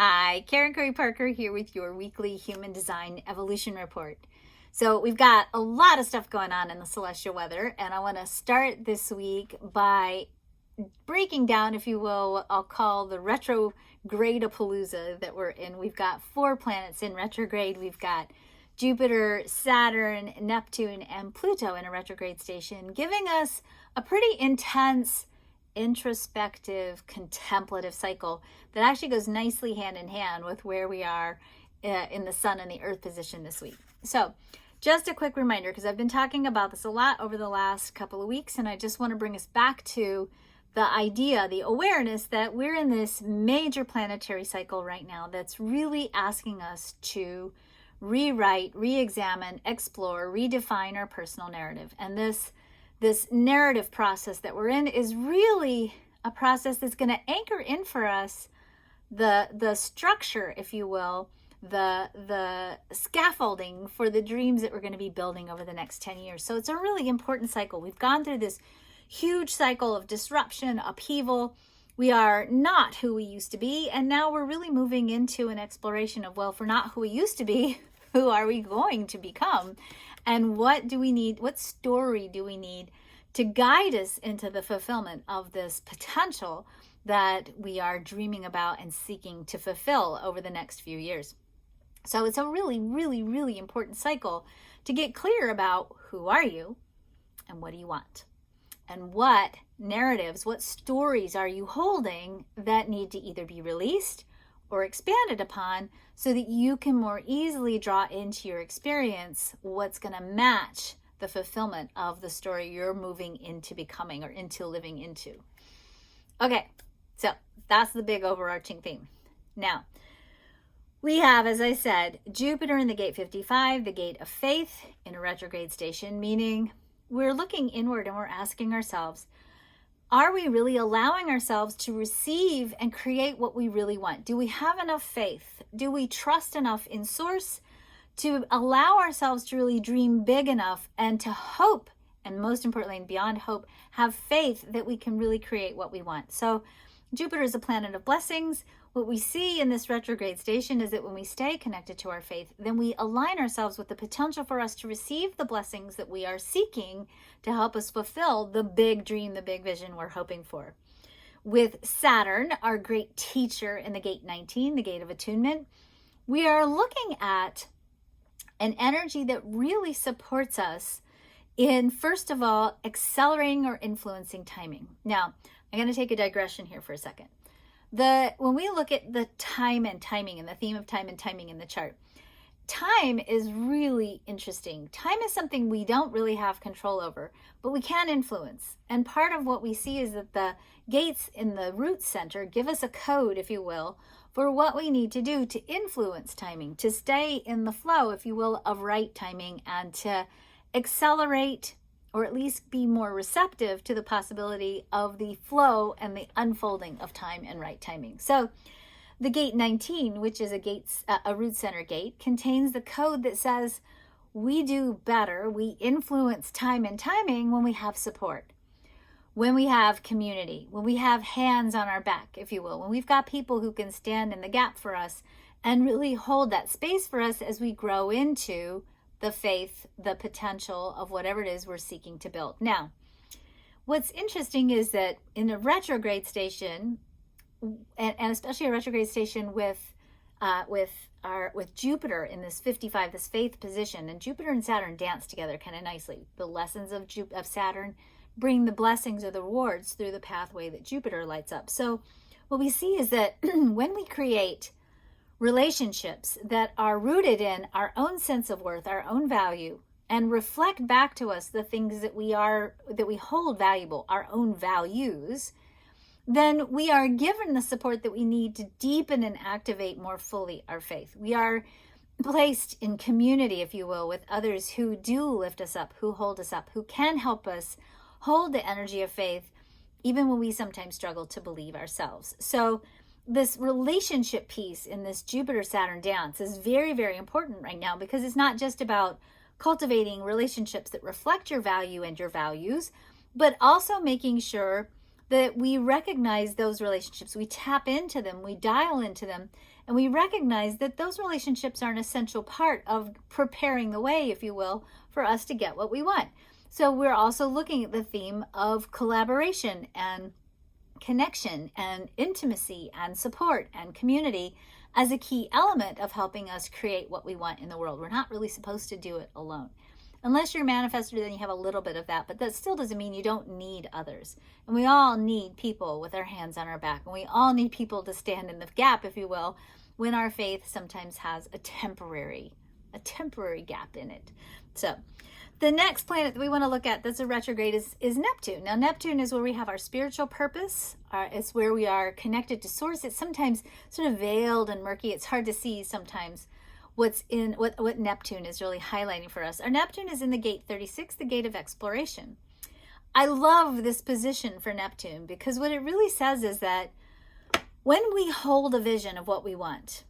Hi, Karen Curry Parker here with your weekly Human Design Evolution Report. So, we've got a lot of stuff going on in the celestial weather, and I want to start this week by breaking down, if you will, what I'll call the retrograde-apalooza that we're in. We've got 4 planets in retrograde. We've got Jupiter, Saturn, Neptune, and Pluto in a retrograde station, giving us a pretty intense introspective, contemplative cycle that actually goes nicely hand in hand with where we are in the Sun and the Earth position this week. So, just a quick reminder, because I've been talking about this a lot over the last couple of weeks, and I just want to bring us back to the idea, the awareness that we're in this major planetary cycle right now that's really asking us to rewrite, re-examine, explore, redefine our personal narrative. And this narrative process that we're in is really a process that's going to anchor in for us the structure, if you will, the scaffolding for the dreams that we're going to be building over the next 10 years. So it's a really important cycle. We've gone through this huge cycle of disruption, upheaval. We are not who we used to be, and now we're really moving into an exploration of, well, if we're not who we used to be, who are we going to become? And what do we need? What story do we need to guide us into the fulfillment of this potential that we are dreaming about and seeking to fulfill over the next few years? So it's a really, really, really important cycle to get clear about who are you and what do you want? And what narratives, what stories are you holding that need to either be released or expanded upon so that you can more easily draw into your experience what's going to match the fulfillment of the story you're moving into becoming or into living into. Okay, so that's the big overarching theme. Now, we have, as I said, Jupiter in the gate 55, the gate of faith in a retrograde station, meaning we're looking inward and we're asking ourselves, are we really allowing ourselves to receive and create what we really want? Do we have enough faith? Do we trust enough in Source to allow ourselves to really dream big enough and to hope, and most importantly, and beyond hope, have faith that we can really create what we want? So Jupiter is a planet of blessings. What we see in this retrograde station is that when we stay connected to our faith, then we align ourselves with the potential for us to receive the blessings that we are seeking to help us fulfill the big dream, the big vision we're hoping for. With Saturn, our great teacher in the gate 19, the gate of attunement, we are looking at an energy that really supports us in, first of all, accelerating or influencing timing. Now, I'm going to take a digression here for a second. When we look at the time and timing and the theme of time and timing in the chart, time is really interesting. Time is something we don't really have control over, but we can influence. And part of what we see is that the gates in the root center give us a code, if you will, for what we need to do to influence timing, to stay in the flow, if you will, of right timing, and to accelerate or at least be more receptive to the possibility of the flow and the unfolding of time and right timing. So the gate 19, which is a root center gate, contains the code that says we do better, we influence time and timing when we have support, when we have community, when we have hands on our back, if you will, when we've got people who can stand in the gap for us and really hold that space for us as we grow into the faith, the potential of whatever it is we're seeking to build. Now, what's interesting is that in a retrograde station, and especially a retrograde station with Jupiter in this 55, this faith position, and Jupiter and Saturn dance together kind of nicely. The lessons of Saturn bring the blessings or the rewards through the pathway that Jupiter lights up. So what we see is that when we create relationships that are rooted in our own sense of worth, our own value, and reflect back to us the things that we hold valuable, our own values, then we are given the support that we need to deepen and activate more fully our faith. We are placed in community, if you will, with others who do lift us up, who hold us up, who can help us hold the energy of faith, even when we sometimes struggle to believe ourselves. So this relationship piece in this Jupiter-Saturn dance is very, very important right now, because it's not just about cultivating relationships that reflect your value and your values, but also making sure that we recognize those relationships, we tap into them, we dial into them, and we recognize that those relationships are an essential part of preparing the way, if you will, for us to get what we want. So we're also looking at the theme of collaboration and connection and intimacy and support and community as a key element of helping us create what we want in the world. We're not really supposed to do it alone. Unless you're a manifestor, then you have a little bit of that, but that still doesn't mean you don't need others. And we all need people with our hands on our back, and we all need people to stand in the gap, if you will, when our faith sometimes has a temporary gap in it. So the next planet that we want to look at that's a retrograde is Neptune. Now, Neptune is where we have our spiritual purpose. It's where we are connected to source. It's sometimes sort of veiled and murky. It's hard to see sometimes what Neptune is really highlighting for us. Our Neptune is in the gate 36, the gate of exploration. I love this position for Neptune because what it really says is that when we hold a vision of what we want,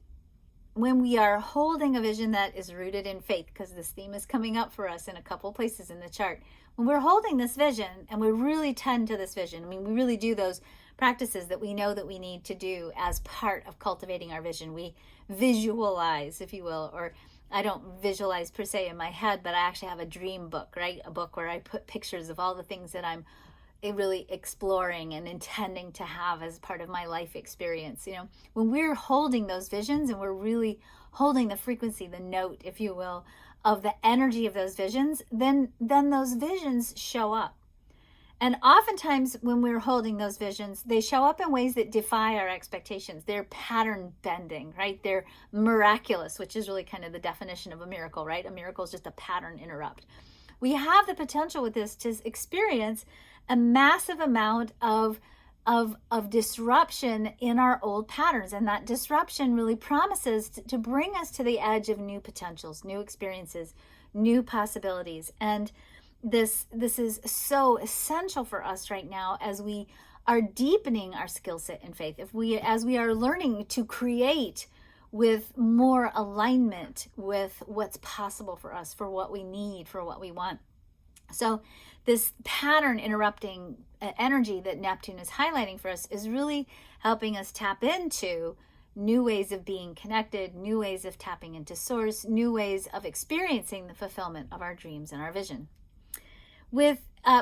when we are holding a vision that is rooted in faith, because this theme is coming up for us in a couple places in the chart, when we're holding this vision and we really tend to this vision, I mean, we really do those practices that we know that we need to do as part of cultivating our vision. We visualize, if you will, or I don't visualize per se in my head, but I actually have a dream book, right? A book where I put pictures of all the things that I'm really exploring and intending to have as part of my life experience. You know, when we're holding those visions and we're really holding the frequency, the note, if you will, of the energy of those visions, then those visions show up. And oftentimes when we're holding those visions, they show up in ways that defy our expectations. They're pattern bending, right? They're miraculous, which is really kind of the definition of a miracle, right? A miracle is just a pattern interrupt. We have the potential with this to experience a massive amount of disruption in our old patterns. And that disruption really promises to bring us to the edge of new potentials, new experiences, new possibilities. And this is so essential for us right now as we are deepening our skill set in faith. As we are learning to create with more alignment with what's possible for us, for what we need, for what we want. So this pattern interrupting energy that Neptune is highlighting for us is really helping us tap into new ways of being connected, new ways of tapping into source, new ways of experiencing the fulfillment of our dreams and our vision. With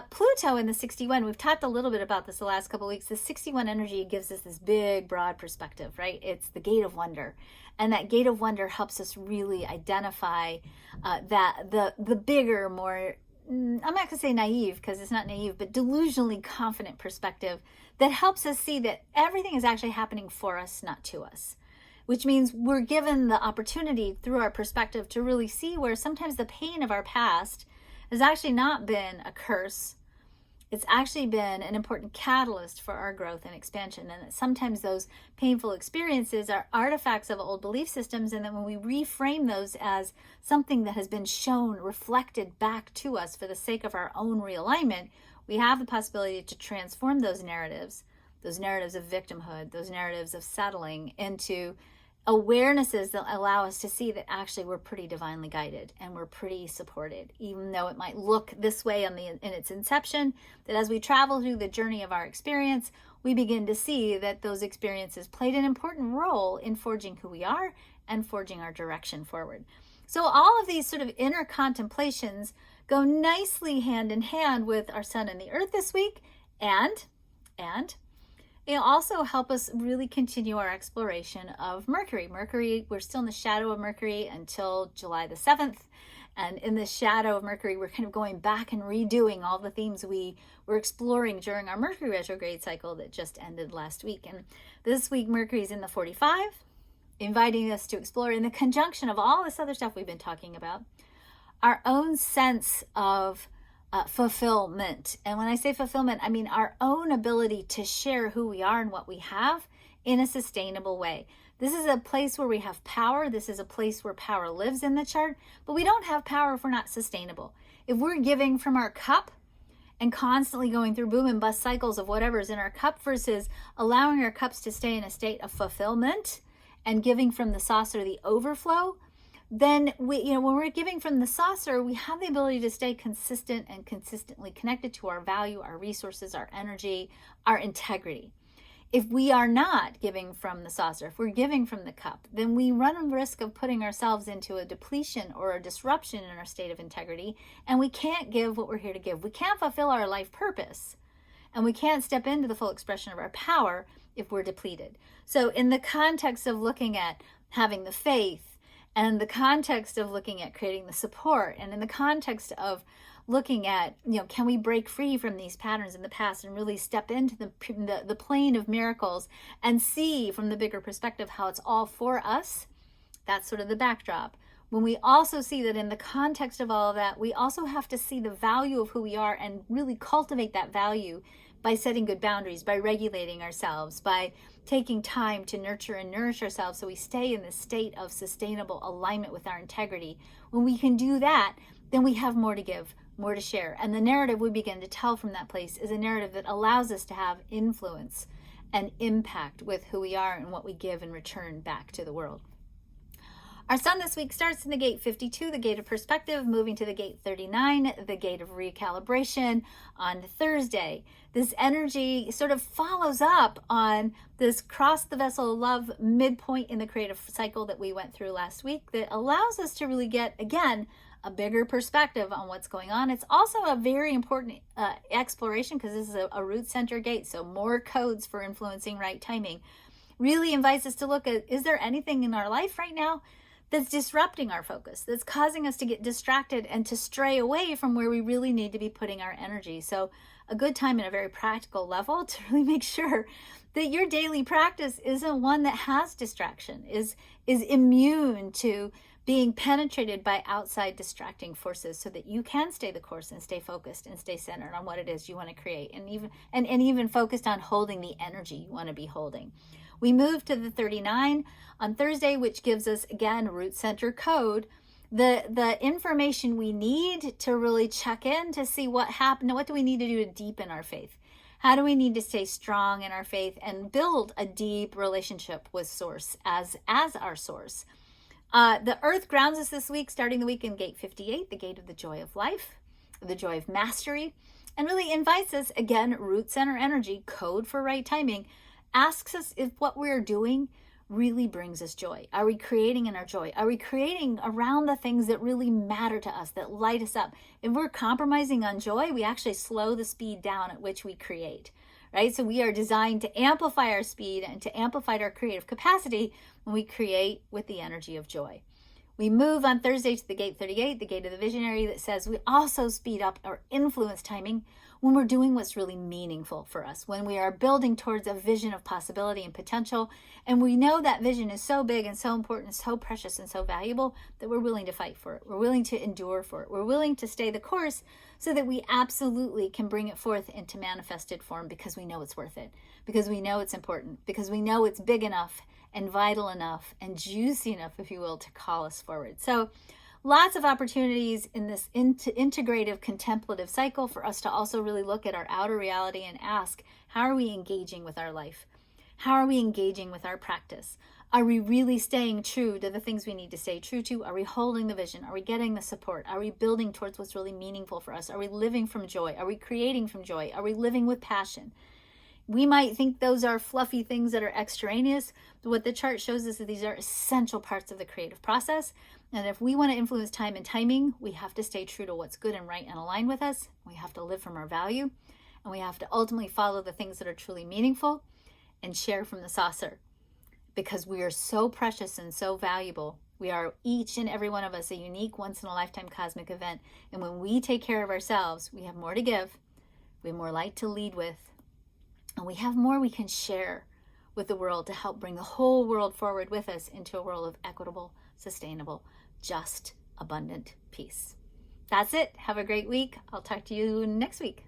Pluto in the 61, we've talked a little bit about this the last couple of weeks. The 61 energy gives us this big, broad perspective, right? It's the gate of wonder. And that gate of wonder helps us really identify that the bigger, more, I'm not going to say naive because it's not naive, but delusionally confident perspective that helps us see that everything is actually happening for us, not to us. Which means we're given the opportunity through our perspective to really see where sometimes the pain of our past has actually not been a curse. It's actually been an important catalyst for our growth and expansion. And that sometimes those painful experiences are artifacts of old belief systems. And that when we reframe those as something that has been shown, reflected back to us for the sake of our own realignment, we have the possibility to transform those narratives of victimhood, those narratives of settling into awarenesses that allow us to see that actually we're pretty divinely guided and we're pretty supported, even though it might look this way in its inception, that as we travel through the journey of our experience, we begin to see that those experiences played an important role in forging who we are and forging our direction forward. So all of these sort of inner contemplations go nicely hand in hand with our sun and the earth this week, and it'll also help us really continue our exploration of Mercury. We're still in the shadow of Mercury until July the 7th. And in the shadow of Mercury, we're kind of going back and redoing all the themes we were exploring during our Mercury retrograde cycle that just ended last week. And this week, Mercury's in the 45, inviting us to explore, in the conjunction of all this other stuff we've been talking about, our own sense of fulfillment. And when I say fulfillment, I mean our own ability to share who we are and what we have in a sustainable way. This is a place where we have power. This is a place where power lives in the chart, but we don't have power if we're not sustainable. If we're giving from our cup and constantly going through boom and bust cycles of whatever's in our cup versus allowing our cups to stay in a state of fulfillment and giving from the saucer the overflow, then when we're giving from the saucer, we have the ability to stay consistent and consistently connected to our value, our resources, our energy, our integrity. If we are not giving from the saucer, if we're giving from the cup, then we run a risk of putting ourselves into a depletion or a disruption in our state of integrity, and we can't give what we're here to give. We can't fulfill our life purpose, and we can't step into the full expression of our power if we're depleted. So in the context of looking at having the faith, and the context of looking at creating the support, and in the context of looking at, can we break free from these patterns in the past and really step into the plane of miracles and see from the bigger perspective how it's all for us? That's sort of the backdrop. When we also see that in the context of all of that, we also have to see the value of who we are and really cultivate that value by setting good boundaries, by regulating ourselves, by taking time to nurture and nourish ourselves so we stay in this state of sustainable alignment with our integrity. When we can do that, then we have more to give, more to share. And the narrative we begin to tell from that place is a narrative that allows us to have influence and impact with who we are and what we give in return back to the world. Our sun this week starts in the gate 52, the gate of perspective, moving to the gate 39, the gate of recalibration on Thursday. This energy sort of follows up on this cross the vessel of love midpoint in the creative cycle that we went through last week that allows us to really get, again, a bigger perspective on what's going on. It's also a very important exploration because this is a root center gate, so more codes for influencing right timing. Really invites us to look at, is there anything in our life right now that's disrupting our focus, that's causing us to get distracted and to stray away from where we really need to be putting our energy? So a good time at a very practical level to really make sure that your daily practice isn't one that has distraction, is immune to being penetrated by outside distracting forces, so that you can stay the course and stay focused and stay centered on what it is you want to create, and even focused on holding the energy you want to be holding. We move to the 39 on Thursday, which gives us, again, root center code, the information we need to really check in to see what happened. What do we need to do to deepen our faith? How do we need to stay strong in our faith and build a deep relationship with Source as our source? The earth grounds us this week, starting the week in gate 58, the gate of the joy of life, the joy of mastery, and really invites us, again, root center energy, code for right timing, asks us if what we're doing really brings us joy. Are we creating in our joy? Are we creating around the things that really matter to us, that light us up? If we're compromising on joy, we actually slow the speed down at which we create, right? So we are designed to amplify our speed and to amplify our creative capacity when we create with the energy of joy. We move on Thursday to the gate 38, the gate of the visionary, that says we also speed up our influence timing when we're doing what's really meaningful for us, when we are building towards a vision of possibility and potential, and we know that vision is so big and so important, so precious and so valuable that we're willing to fight for it. We're willing to endure for it. We're willing to stay the course so that we absolutely can bring it forth into manifested form, because we know it's worth it, because we know it's important, because we know it's big enough and vital enough and juicy enough, if you will, to call us forward. So lots of opportunities in this integrative contemplative cycle for us to also really look at our outer reality and ask, how are we engaging with our life? How are we engaging with our practice? Are we really staying true to the things we need to stay true to? Are we holding the vision? Are we getting the support? Are we building towards what's really meaningful for us? Are we living from joy? Are we creating from joy? Are we living with passion? We might think those are fluffy things that are extraneous, but what the chart shows us is these are essential parts of the creative process. And if we want to influence time and timing, we have to stay true to what's good and right and aligned with us. We have to live from our value, and we have to ultimately follow the things that are truly meaningful and share from the saucer, because we are so precious and so valuable. We are, each and every one of us, a unique once-in-a-lifetime cosmic event. And when we take care of ourselves, we have more to give, we have more light to lead with, and we have more we can share with the world to help bring the whole world forward with us into a world of equitable, sustainable, just, abundant peace. That's it. Have a great week. I'll talk to you next week.